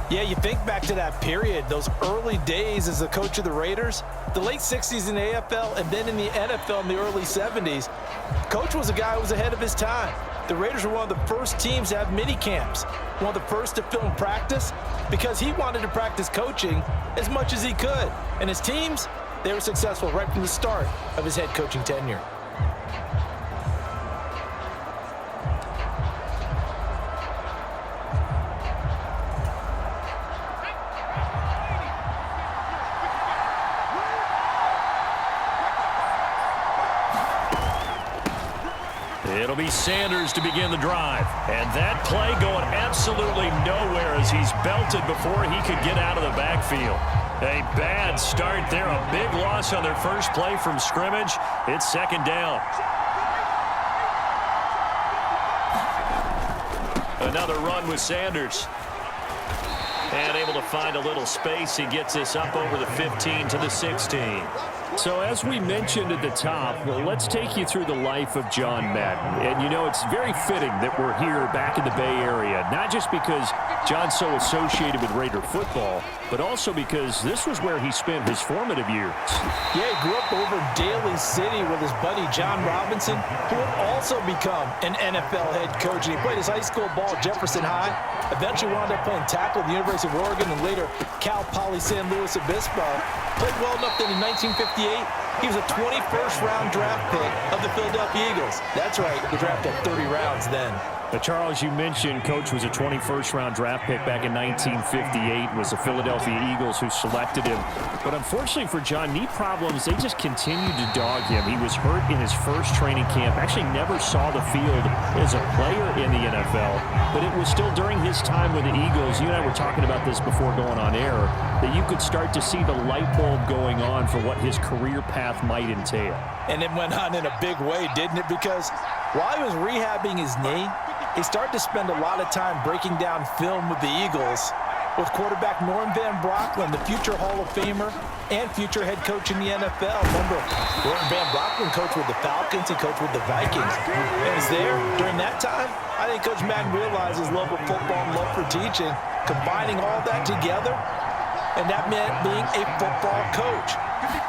Yeah, you think back to that period, those early days as the coach of the Raiders, the late 60s in the AFL and then in the NFL in the early 70s. Coach was a guy who was ahead of his time. The Raiders were one of the first teams to have mini camps, one of the first to film practice, because he wanted to practice coaching as much as he could. And his teams, they were successful right from the start of his head coaching tenure. It'll be Sanders to begin the drive. And that play going absolutely nowhere as he's belted before he could get out of the backfield. A bad start there. A big loss on their first play from scrimmage. It's second down. Another run with Sanders. And able to find a little space. He gets this up over the 15 to the 16. So as we mentioned at the top, well, let's take you through the life of John Madden. And, you know, it's very fitting that we're here back in the Bay Area, not just because John's so associated with Raider football, but also because this was where he spent his formative years. Yeah, he grew up over in Daly City with his buddy John Robinson, who would also become an NFL head coach. And he played his high school ball at Jefferson High, eventually wound up playing tackle at the University of Oregon, and later Cal Poly San Luis Obispo. Played well enough that in 1958, he was a 21st round draft pick of the Philadelphia Eagles. That's right, he drafted 30 rounds then. Charles, you mentioned Coach was a 21st round draft pick back in 1958. It was the Philadelphia Eagles who selected him. But unfortunately for John, knee problems, they just continued to dog him. He was hurt in his first training camp, actually never saw the field as a player in the NFL. But it was still during his time with the Eagles, you and I were talking about this before going on air, that you could start to see the light bulb going on for what his career path might entail. And it went on in a big way, didn't it? Because while he was rehabbing his knee, he started to spend a lot of time breaking down film with the Eagles with quarterback Norm Van Brocklin, the future Hall of Famer and future head coach in the NFL. Remember, Norm Van Brocklin coached with the Falcons, he coached with the Vikings. And was there during that time. I think Coach Madden realized his love of football and love for teaching, combining all that together, and that meant being a football coach.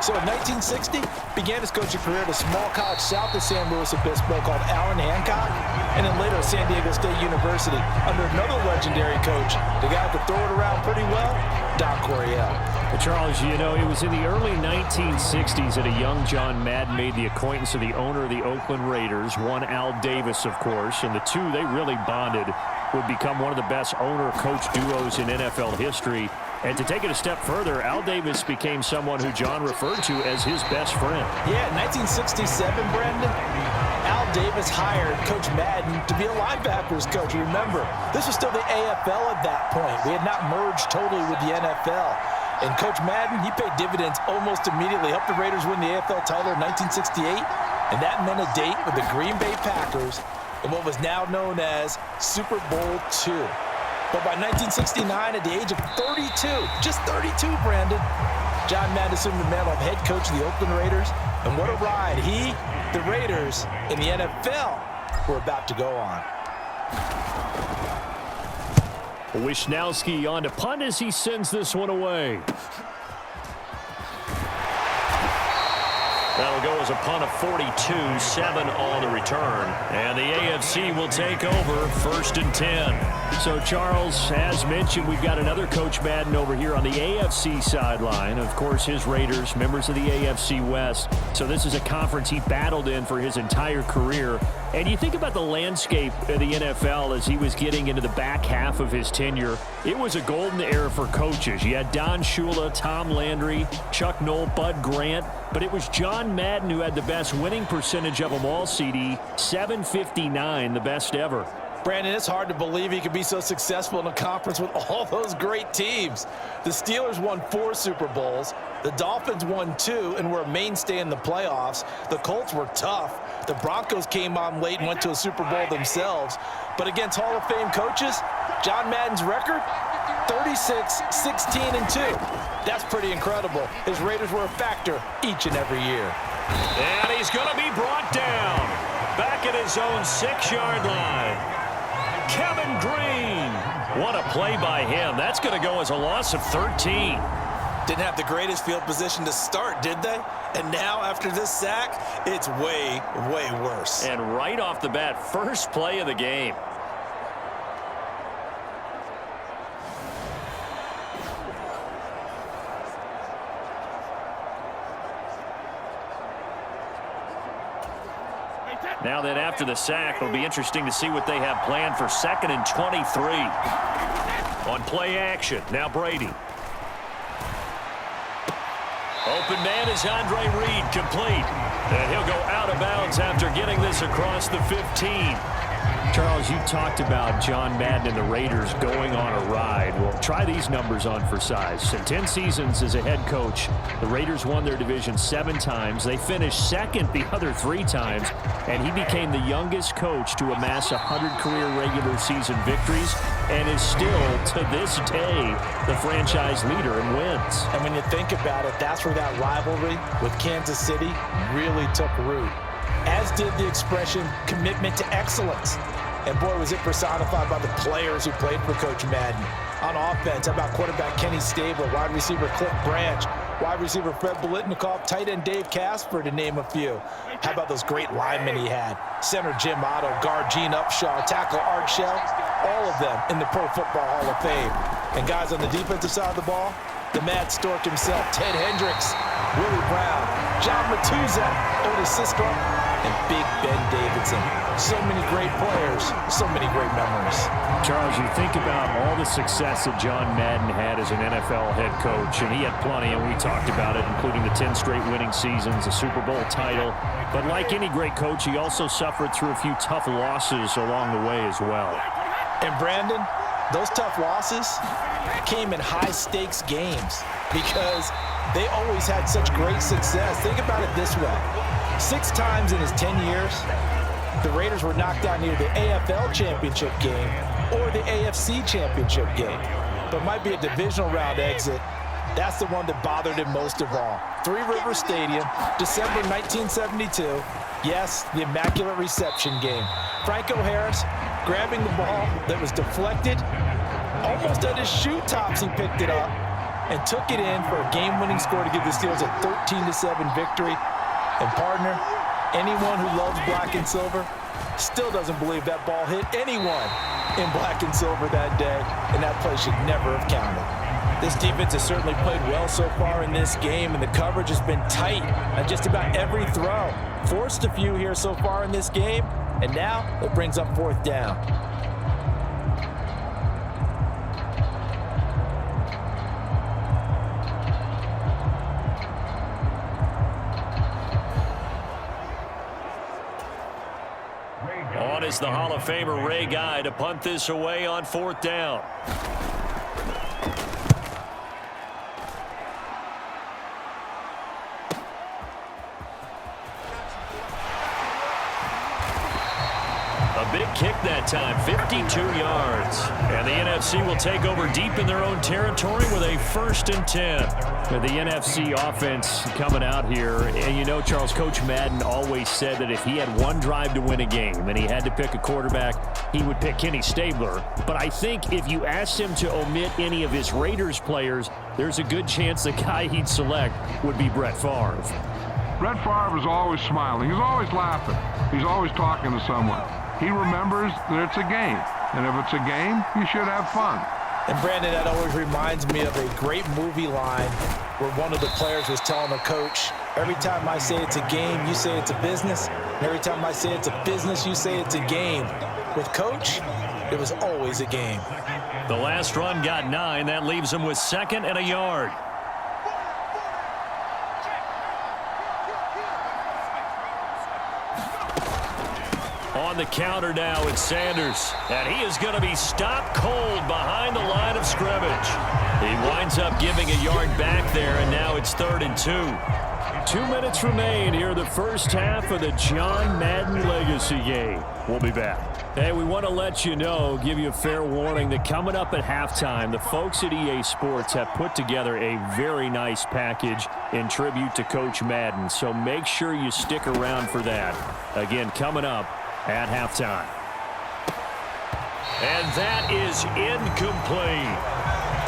So in 1960, began his coaching career at a small college south of San Luis Obispo called Allen Hancock, and then later at San Diego State University under another legendary coach, the guy who could throw it around pretty well, Don Coryell. Charles, you know, it was in the early 1960s that a young John Madden made the acquaintance of the owner of the Oakland Raiders, one Al Davis, of course, and the two, they really bonded, would become one of the best owner-coach duos in NFL history. And to take it a step further, Al Davis became someone who John referred to as his best friend. Yeah, in 1967, Brandon, Al Davis hired Coach Madden to be a linebackers coach. Remember, this was still the AFL at that point. We had not merged totally with the NFL. And Coach Madden, he paid dividends almost immediately. Helped the Raiders win the AFL title in 1968. And that meant a date with the Green Bay Packers in what was now known as Super Bowl II. But by 1969, at the age of 32, just 32, Brandon, John Madden assumed the mantle of head coach of the Oakland Raiders. And what a ride he, the Raiders, and the NFL were about to go on. Wishnowski on to punt as he sends this one away. That'll go as a punt of 42, 7 on the return. And the AFC will take over, 1st and 10. So, Charles, as mentioned, we've got another Coach Madden over here on the AFC sideline. Of course, his Raiders, members of the AFC West. So this is a conference he battled in for his entire career. And you think about the landscape of the NFL as he was getting into the back half of his tenure. It was a golden era for coaches. You had Don Shula, Tom Landry, Chuck Noll, Bud Grant. But it was John Madden who had the best winning percentage of them all, CD, 759, the best ever. Brandon, it's hard to believe he could be so successful in a conference with all those great teams. The Steelers won 4 Super Bowls. The Dolphins won 2 and were a mainstay in the playoffs. The Colts were tough. The Broncos came on late and went to a Super Bowl themselves. But against Hall of Fame coaches, John Madden's record, 36, 16, and 2. That's pretty incredible. His Raiders were a factor each and every year. And he's going to be brought down back at his own 6-yard line. Kevin Green What a play by him. That's going to go as a loss of 13. Didn't have the greatest field position to start, did they? And now, after this sack, it's way, way worse. And right off the bat, first play of the game. Now then, after the sack, it'll be interesting to see what they have planned for 2nd and 23. On play action, now Brady. Open man is Andre Reed, complete. And he'll go out of bounds after getting this across the 15. Charles, you talked about John Madden and the Raiders going on a ride. Well, try these numbers on for size. In 10 seasons as a head coach, the Raiders won their division 7 times. They finished second the other 3 times, and he became the youngest coach to amass 100 career regular season victories and is still, to this day, the franchise leader in wins. And when you think about it, that's where that rivalry with Kansas City really took root, as did the expression commitment to excellence. And boy, was it personified by the players who played for Coach Madden. On offense, how about quarterback Kenny Stabler, wide receiver Cliff Branch, wide receiver Fred Biletnikoff, tight end Dave Casper, to name a few. How about those great linemen he had? Center Jim Otto, guard Gene Upshaw, tackle Art Shell, all of them in the Pro Football Hall of Fame. And guys on the defensive side of the ball, the Mad Stork himself, Ted Hendricks, Willie Brown, John Matuszak, Otis Siskar, and Big Ben Davidson. So many great players, so many great memories. Charles, you think about all the success that John Madden had as an NFL head coach, and he had plenty, and we talked about it, including the 10 straight winning seasons, a Super Bowl title. But like any great coach, he also suffered through a few tough losses along the way as well. And Brandon, those tough losses came in high-stakes games because they always had such great success. Think about it this way. 6 times in his 10 years, the Raiders were knocked out in either the AFL championship game or the AFC championship game. But might be a divisional round exit. That's the one that bothered him most of all. Three Rivers Stadium, December 1972. Yes, the Immaculate Reception game. Franco Harris grabbing the ball that was deflected. Almost at his shoe tops, he picked it up and took it in for a game-winning score to give the Steelers a 13-7 victory. And partner, anyone who loves black and silver still doesn't believe that ball hit anyone in black and silver that day, and that play should never have counted. This defense has certainly played well so far in this game, and the coverage has been tight on just about every throw. Forced a few here so far in this game, and now it brings up 4th down. On is the Hall of Famer Ray Guy to punt this away on 4th down. A big kick that time, 52 yards. And the NFC will take over deep in their own territory with a 1st and 10. The NFC offense coming out here. And you know, Charles, Coach Madden always said that if he had one drive to win a game and he had to pick a quarterback, he would pick Kenny Stabler. But I think if you asked him to omit any of his Raiders players, there's a good chance the guy he'd select would be Brett Favre. Brett Favre is always smiling. He's always laughing. He's always talking to someone. He remembers that it's a game. And if it's a game, you should have fun. And Brandon, that always reminds me of a great movie line where one of the players was telling the coach, every time I say it's a game, you say it's a business. And every time I say it's a business, you say it's a game. With Coach, it was always a game. The last run got 9. That leaves him with 2nd and a yard. On the counter now, it's Sanders. And he is going to be stopped cold behind the line of scrimmage. He winds up giving a yard back there, and now it's 3rd and 2. 2 minutes remain here in the first half of the John Madden Legacy game. We'll be back. Hey, we want to let you know, give you a fair warning that coming up at halftime, the folks at EA Sports have put together a very nice package in tribute to Coach Madden. So make sure you stick around for that. Again, coming up at halftime. And that is incomplete.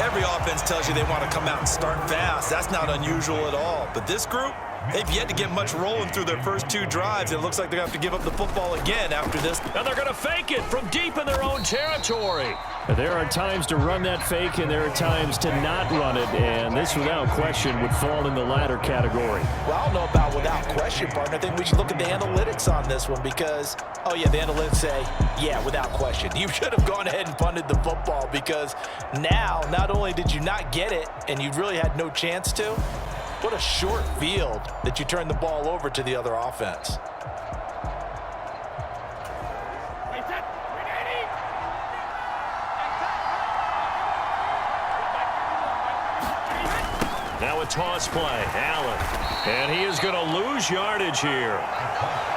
Every offense tells you they want to come out and start fast. That's not unusual at all. But this group, they've yet to get much rolling through their first 2 drives. It looks like they're going to have to give up the football again after this. And they're going to fake it from deep in their own territory. There are times to run that fake, and there are times to not run it. And this, without question, would fall in the latter category. Well, I don't know about without question, partner. I think we should look at the analytics on this one because, oh, yeah, the analytics say, yeah, without question. You should have gone ahead and punted the football because now, not only did you not get it and you really had no chance to, what a short field that you turned the ball over to the other offense. Now a toss play, Allen. And he is going to lose yardage here.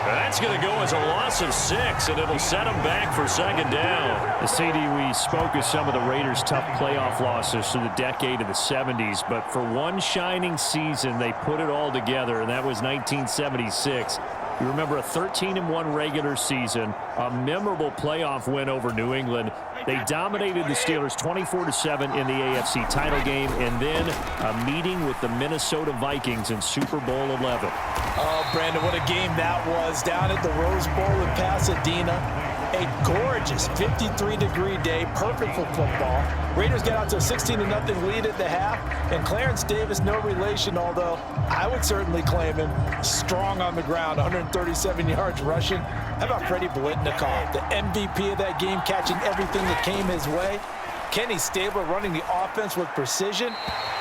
That's going to go as a loss of 6, and it'll set him back for second down. The CD, we spoke of some of the Raiders' tough playoff losses through the decade of the 70s, but for one shining season, they put it all together, and that was 1976. You remember a 13-1 regular season, a memorable playoff win over New England. They dominated the Steelers 24-7 in the AFC title game, and then a meeting with the Minnesota Vikings in Super Bowl 11. Oh, Brandon, what a game that was down at the Rose Bowl in Pasadena. A gorgeous 53-degree day, perfect for football. Raiders get out to a 16-0 lead at the half, and Clarence Davis, no relation, although I would certainly claim him strong on the ground, 137 yards rushing. How about Freddie Blitnikoff, the MVP of that game, catching everything that came his way? Kenny Stabler running the offense with precision,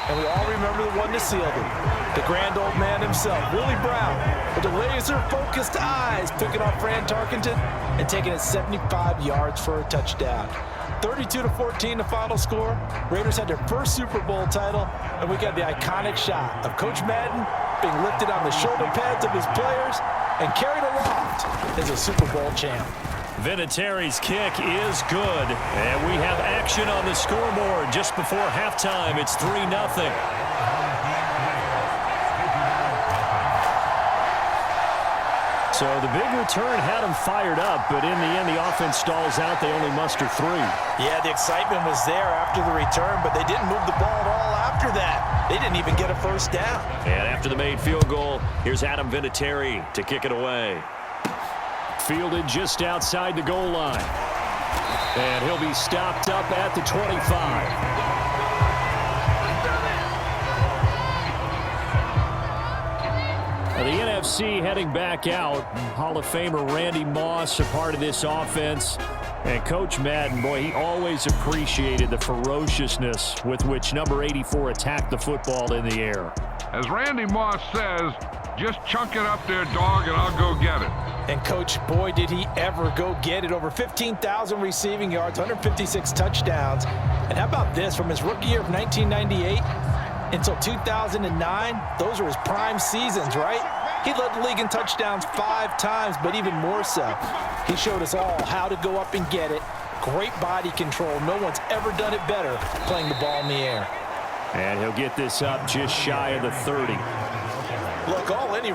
and we all remember the one that sealed it. The grand old man himself, Willie Brown, with the laser-focused eyes, picking off Fran Tarkenton and taking it 75 yards for a touchdown. 32-14 the final score. Raiders had their first Super Bowl title, and we got the iconic shot of Coach Madden being lifted on the shoulder pads of his players and carried aloft as a Super Bowl champ. Vinatieri's kick is good, and we have action on the scoreboard just before halftime. It's 3-0. So the big return had them fired up, but in the end, the offense stalls out. They only muster 3. Yeah, the excitement was there after the return, but they didn't move the ball at all after that. They didn't even get a first down. And after the made field goal, here's Adam Vinatieri to kick it away. Fielded just outside the goal line. And he'll be stopped up at the 25. The NFC heading back out. Hall of Famer Randy Moss a part of this offense. And Coach Madden, boy, he always appreciated the ferociousness with which number 84 attacked the football in the air. As Randy Moss says, just chunk it up there, dog, and I'll go get it. And, Coach, boy, did he ever go get it. Over 15,000 receiving yards, 156 touchdowns. And how about this? From his rookie year of 1998 until 2009, those were his prime seasons, right? He led the league in touchdowns 5 times, but even more so, he showed us all how to go up and get it. Great body control. No one's ever done it better playing the ball in the air. And he'll get this up just shy of the 30. Look, all any